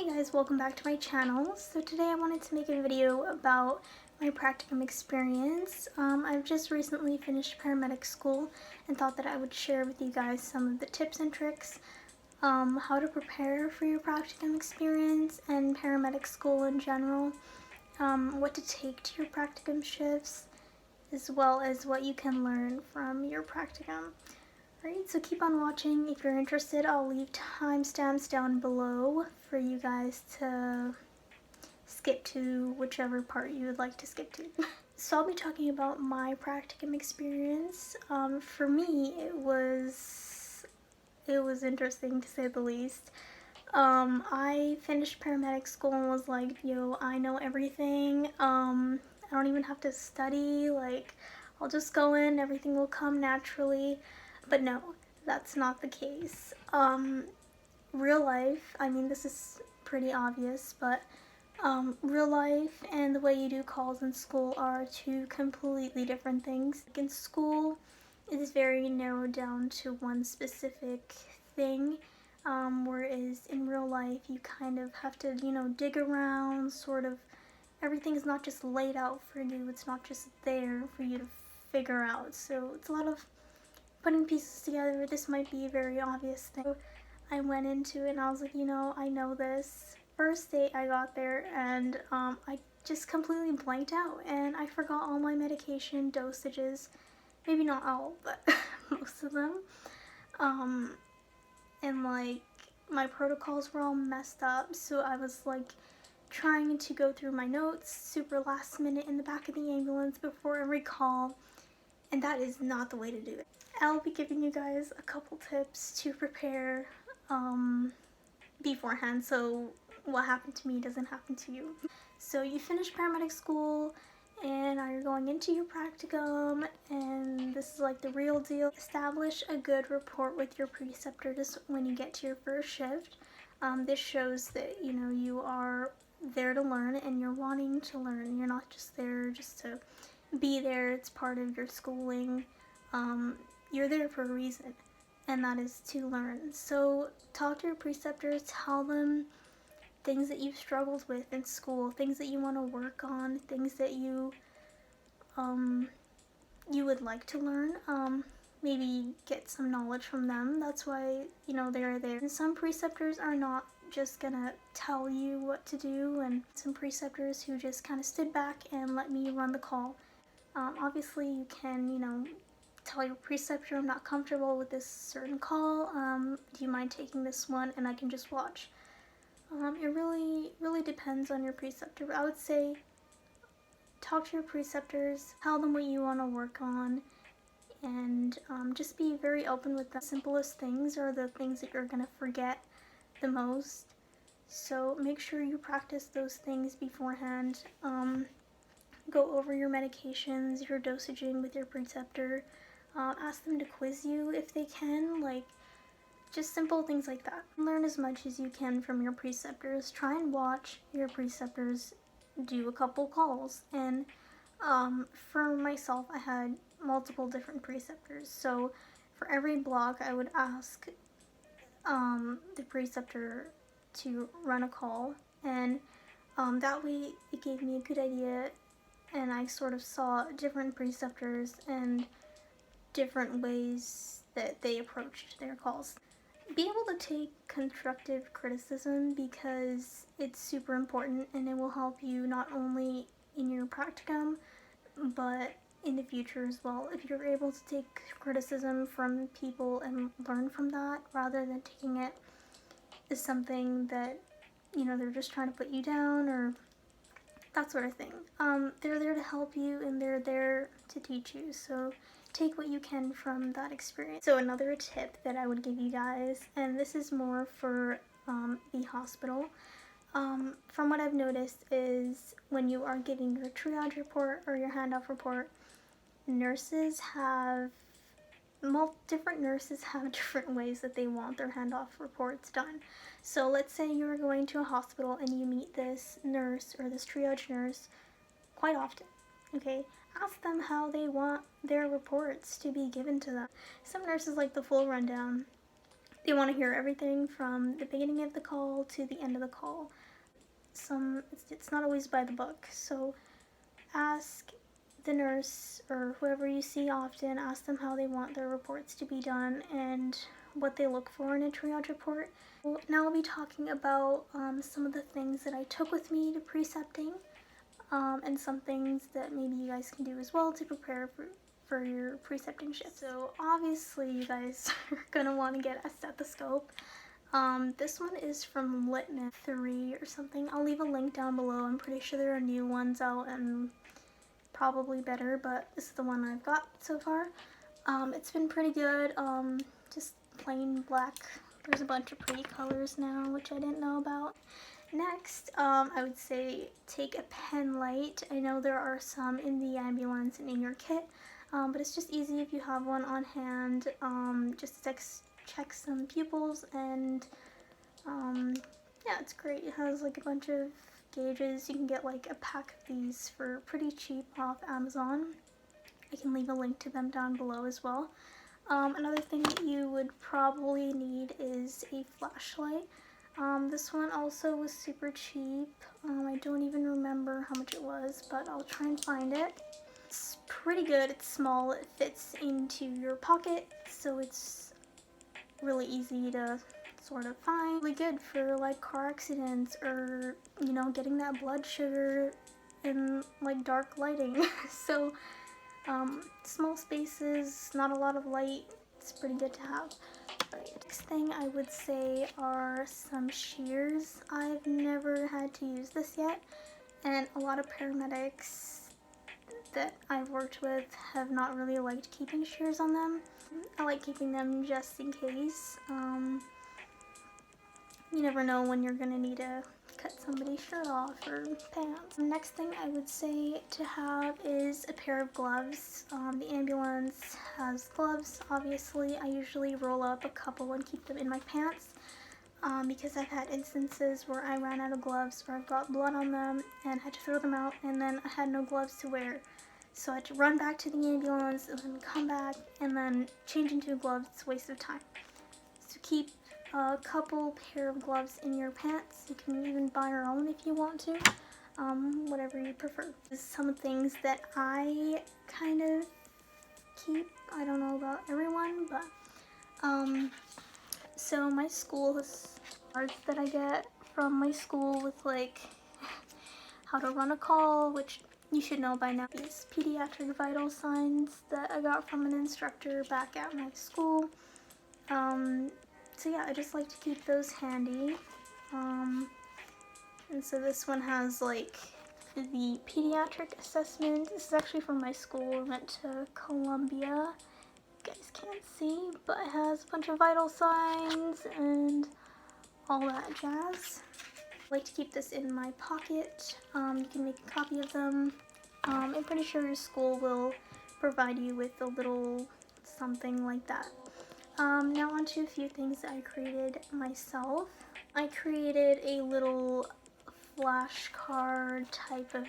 Hey guys, welcome back to my channel. So today I wanted to make a video about my practicum experience. I've just recently finished paramedic school and thought that I would share with you guys some of the tips and tricks, how to prepare for your practicum experience and paramedic school in general, what to take to your practicum shifts, as well as what you can learn from your practicum. Alright, so keep on watching. If you're interested, I'll leave timestamps down below for you guys to skip to whichever part you would like to skip to. So I'll be talking about my practicum experience. For me, it was interesting to say the least. I finished paramedic school and was like, yo, I know everything. I don't even have to study. Like, I'll just go in, everything will come naturally. But no, that's not the case. Real life, I mean, this is pretty obvious, but real life and the way you do calls in school are two completely different things. In school, it is very narrowed down to one specific thing, whereas in real life, you kind of have to, dig around, sort of. Everything's not just laid out for you, it's not just there for you to figure out. So it's a lot of putting pieces together. This might be a very obvious thing. I went into it and I was like, I know this. First day I got there and I just completely blanked out and I forgot all my medication dosages. Maybe not all, but most of them. And like my protocols were all messed up, so I was like trying to go through my notes super last minute in the back of the ambulance before every call, and that is not the way to do it. I'll be giving you guys a couple tips to prepare beforehand so what happened to me doesn't happen to you. So you finish paramedic school and now you're going into your practicum, and this is like the real deal. Establish a good rapport with your preceptors when you get to your first shift. This shows that you are there to learn and you're wanting to learn. You're not just there just to be there. It's part of your schooling. You're there for a reason, and that is to learn. So talk to your preceptors, tell them things that you've struggled with in school, things that you want to work on, things that you would like to learn. Maybe get some knowledge from them. That's why they're there. And some preceptors are not just gonna tell you what to do, and some preceptors who just kind of stood back and let me run the call. Obviously you can tell your preceptor, I'm not comfortable with this certain call, do you mind taking this one and I can just watch. It really depends on your preceptor. I would say talk to your preceptors, tell them what you want to work on, and just be very open with the simplest things are the things that you're going to forget the most. So make sure you practice those things beforehand. Go over your medications, your dosaging with your preceptor. Ask them to quiz you if they can, like just simple things like that. Learn as much as you can from your preceptors. Try and watch your preceptors do a couple calls. And for myself, I had multiple different preceptors. So for every block, I would ask the preceptor to run a call, and that way it gave me a good idea, and I sort of saw different preceptors and different ways that they approached their calls. Be able to take constructive criticism because it's super important, and it will help you not only in your practicum but in the future as well. If you're able to take criticism from people and learn from that rather than taking it as something that they're just trying to put you down or that sort of thing. They're there to help you and they're there to teach you, so take what you can from that experience. So another tip that I would give you guys, and this is more for the hospital, from what I've noticed is when you are giving your triage report or your handoff report, different nurses have different ways that they want their handoff reports done. So let's say you're going to a hospital and you meet this nurse or this triage nurse quite often, okay? Ask them how they want their reports to be given to them. Some nurses like the full rundown. They want to hear everything from the beginning of the call to the end of the call. It's not always by the book, so ask the nurse or whoever you see often, ask them how they want their reports to be done and what they look for in a triage report. Now I'll be talking about some of the things that I took with me to precepting, and some things that maybe you guys can do as well to prepare for your precepting shift. So obviously you guys are gonna want to get a stethoscope. This one is from Littmann 3 or something. I'll leave a link down below. I'm pretty sure there are new ones out and probably better, but this is the one I've got so far. It's been pretty good. Just plain black. There's a bunch of pretty colors now, which I didn't know about. Next, I would say take a Penlight. I know there are some in the ambulance and in your kit, but it's just easy if you have one on hand. Just check some pupils, and yeah, it's great. It has like a bunch of gauges. You can get like a pack of these for pretty cheap off Amazon. I can leave a link to them down below as well. Another thing that you would probably need is a flashlight. This one also was super cheap. I don't even remember how much it was, but I'll try and find it. It's pretty good. It's small. It fits into your pocket, so it's really easy to sort of find. Really good for like car accidents or, you know, getting that blood sugar in like dark lighting. So small spaces, not a lot of light, it's pretty good to have. Alright, next thing I would say are some shears. I've never had to use this yet, and a lot of paramedics that I've worked with have not really liked keeping shears on them. I like keeping them just in case. You never know when you're gonna need to cut somebody's shirt off or pants. Next thing I would say to have is a pair of gloves. The ambulance has gloves, obviously. I usually roll up a couple and keep them in my pants, because I've had instances where I ran out of gloves or I've got blood on them and had to throw them out, and then I had no gloves to wear. So I had to run back to the ambulance and then come back and then change into gloves. It's a waste of time. So keep a couple pair of gloves in your pants. You can even buy your own if you want to, whatever you prefer. Some things that I kind of keep. I don't know about everyone, but so my school has cards that I get from my school with like how to run a call, which you should know by now. These pediatric vital signs that I got from an instructor back at my school. So yeah, I just like to keep those handy. And so this one has like the pediatric assessment. This is actually from my school. I went to Columbia. You guys can't see, but it has a bunch of vital signs and all that jazz. I like to keep this in my pocket. You can make a copy of them. I'm pretty sure your school will provide you with a little something like that. Now on to a few things that I created myself. I created a little flashcard type of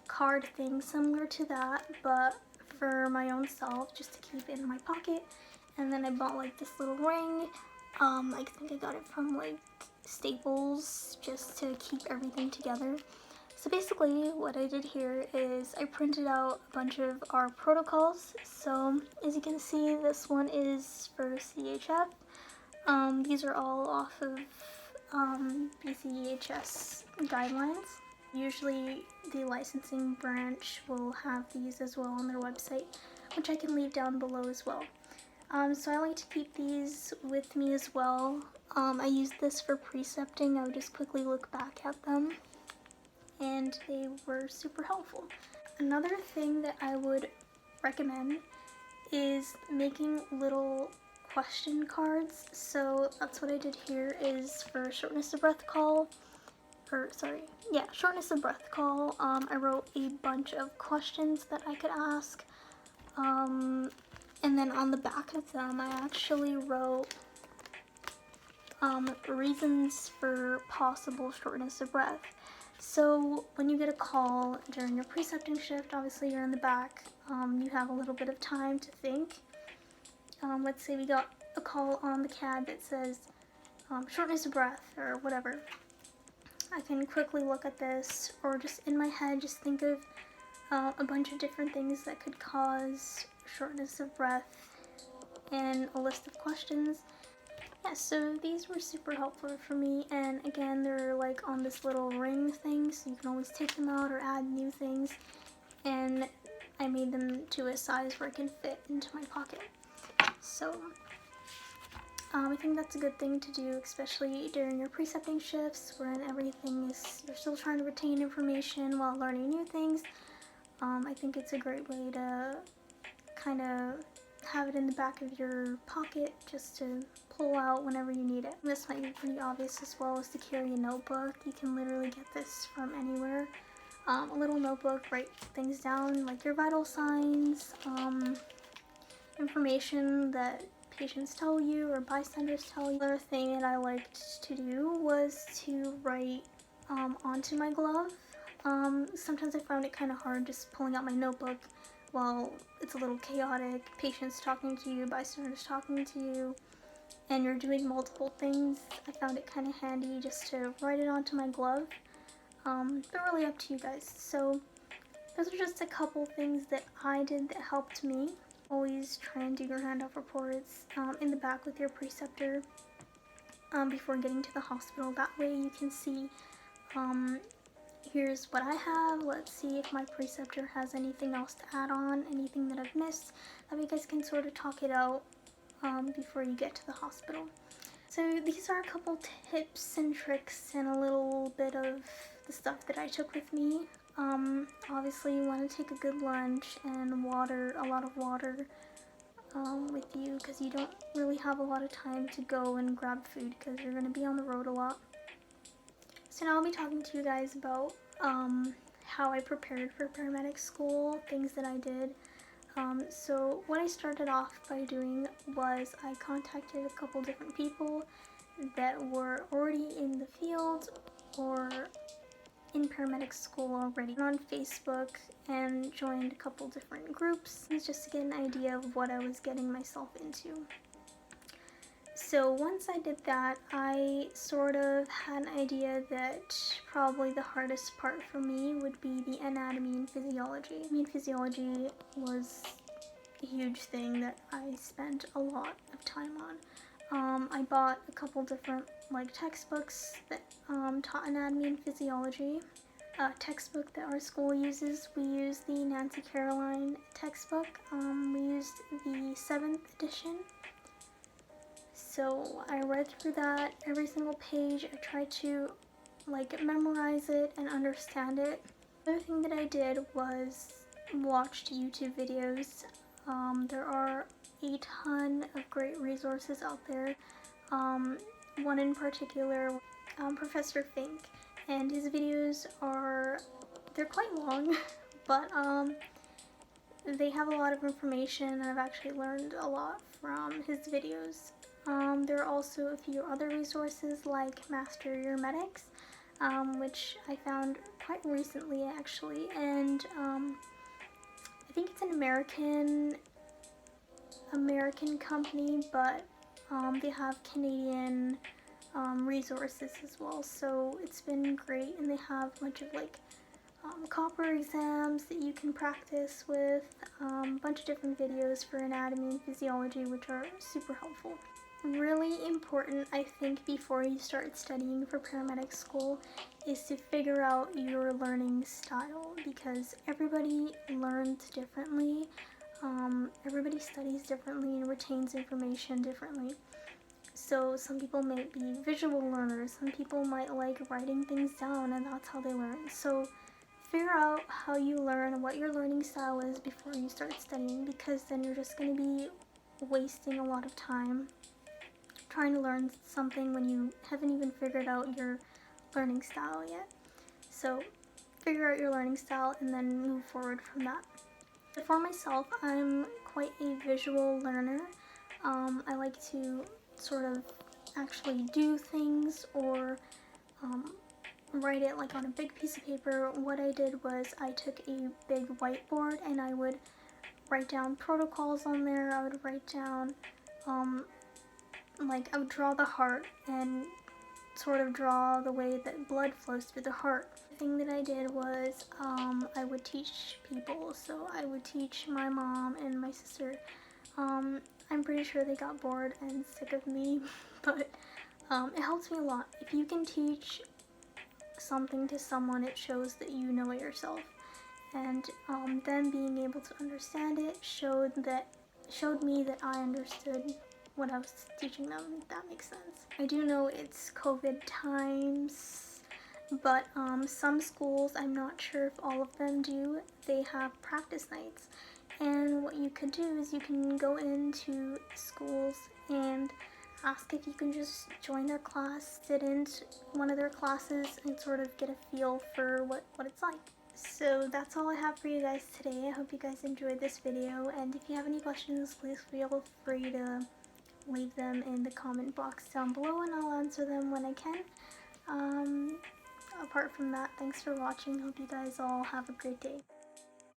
card thing similar to that, but for my own self, just to keep in my pocket. And then I bought like this little ring. I think I got it from like Staples, just to keep everything together. So basically what I did here is I printed out a bunch of our protocols. So as you can see, this one is for CHF. These are all off of BCEHS guidelines. Usually the licensing branch will have these as well on their website, which I can leave down below as well. So I like to keep these with me as well. I used this for precepting. I would just quickly look back at them, and they were super helpful. Another thing that I would recommend is making little question cards. So that's what I did here is for shortness of breath call, shortness of breath call. I wrote a bunch of questions that I could ask. And then on the back of them, I actually wrote reasons for possible shortness of breath. So when you get a call during your precepting shift, obviously you're in the back, you have a little bit of time to think. Let's say we got a call on the CAD that says shortness of breath or whatever, I can quickly look at this, or just in my head just think of a bunch of different things that could cause shortness of breath and a list of questions. Yeah, so these were super helpful for me, and again, they're like on this little ring thing, so you can always take them out or add new things, and I made them to a size where it can fit into my pocket. So I think that's a good thing to do, especially during your precepting shifts when everything is, you're still trying to retain information while learning new things. I think it's a great way to kind of have it in the back of your pocket just to pull out whenever you need it. This might be pretty obvious as well, as to carry a notebook. You can literally get this from anywhere. A little notebook, write things down like your vital signs, information that patients tell you or bystanders tell you. Another thing that I liked to do was to write onto my glove. Sometimes I found it kind of hard just pulling out my notebook while it's a little chaotic, patients talking to you, bystanders talking to you, and you're doing multiple things. I found it kind of handy just to write it onto my glove, but really up to you guys. So those are just a couple things that I did that helped me. Always try and do your handoff reports in the back with your preceptor before getting to the hospital. That way you can see, here's what I have, let's see if my preceptor has anything else to add on, anything that I've missed. That way you guys can sort of talk it out before you get to the hospital. So these are a couple tips and tricks and a little bit of the stuff that I took with me. Obviously you want to take a good lunch and water, a lot of water with you, because you don't really have a lot of time to go and grab food because you're going to be on the road a lot. So now I'll be talking to you guys about how I prepared for paramedic school, things that I did. So what I started off by doing was I contacted a couple different people that were already in the field or in paramedic school already. I went on Facebook and joined a couple different groups just to get an idea of what I was getting myself into. So once I did that, I sort of had an idea that probably the hardest part for me would be the anatomy and physiology. I mean, physiology was a huge thing that I spent a lot of time on. I bought a couple different textbooks that taught anatomy and physiology. A textbook that our school uses, we use the Nancy Caroline textbook. We used the 7th edition. So I read through that, every single page. I tried to memorize it and understand it. Another thing that I did was watched YouTube videos. There are a ton of great resources out there. One in particular, Professor Fink, and his videos they're quite long, but they have a lot of information, and I've actually learned a lot from his videos. There are also a few other resources like Master Your Medics, which I found quite recently actually, and I think it's an American company, but they have Canadian resources as well, so it's been great, and they have a bunch of copper exams that you can practice with, a bunch of different videos for anatomy and physiology, which are super helpful. Really important, I think, before you start studying for paramedic school is to figure out your learning style, because everybody learns differently, everybody studies differently and retains information differently. So some people might be visual learners, some people might like writing things down, and that's how they learn. So figure out how you learn, what your learning style is before you start studying, because then you're just going to be wasting a lot of time trying to learn something when you haven't even figured out your learning style yet. So figure out your learning style and then move forward from that. For myself, I'm quite a visual learner. I like to sort of actually do things or write it on a big piece of paper. What I did was I took a big whiteboard and I would write down protocols on there. I would write down like I would draw the heart and sort of draw the way that blood flows through the heart. The thing that I did was I would teach people. So I would teach my mom and my sister. I'm pretty sure they got bored and sick of me, but it helps me a lot. If you can teach something to someone, it shows that you know it yourself. And them being able to understand it showed me that I understood what I was teaching them, if that makes sense. I do know it's COVID times, but some schools, I'm not sure if all of them do, they have practice nights. And what you could do is you can go into schools and ask if you can just join their class, sit in one of their classes, and sort of get a feel for what it's like. So that's all I have for you guys today. I hope you guys enjoyed this video, and if you have any questions, please feel free to leave them in the comment box down below and I'll answer them when I can. Apart from that, thanks for watching. Hope you guys all have a great day.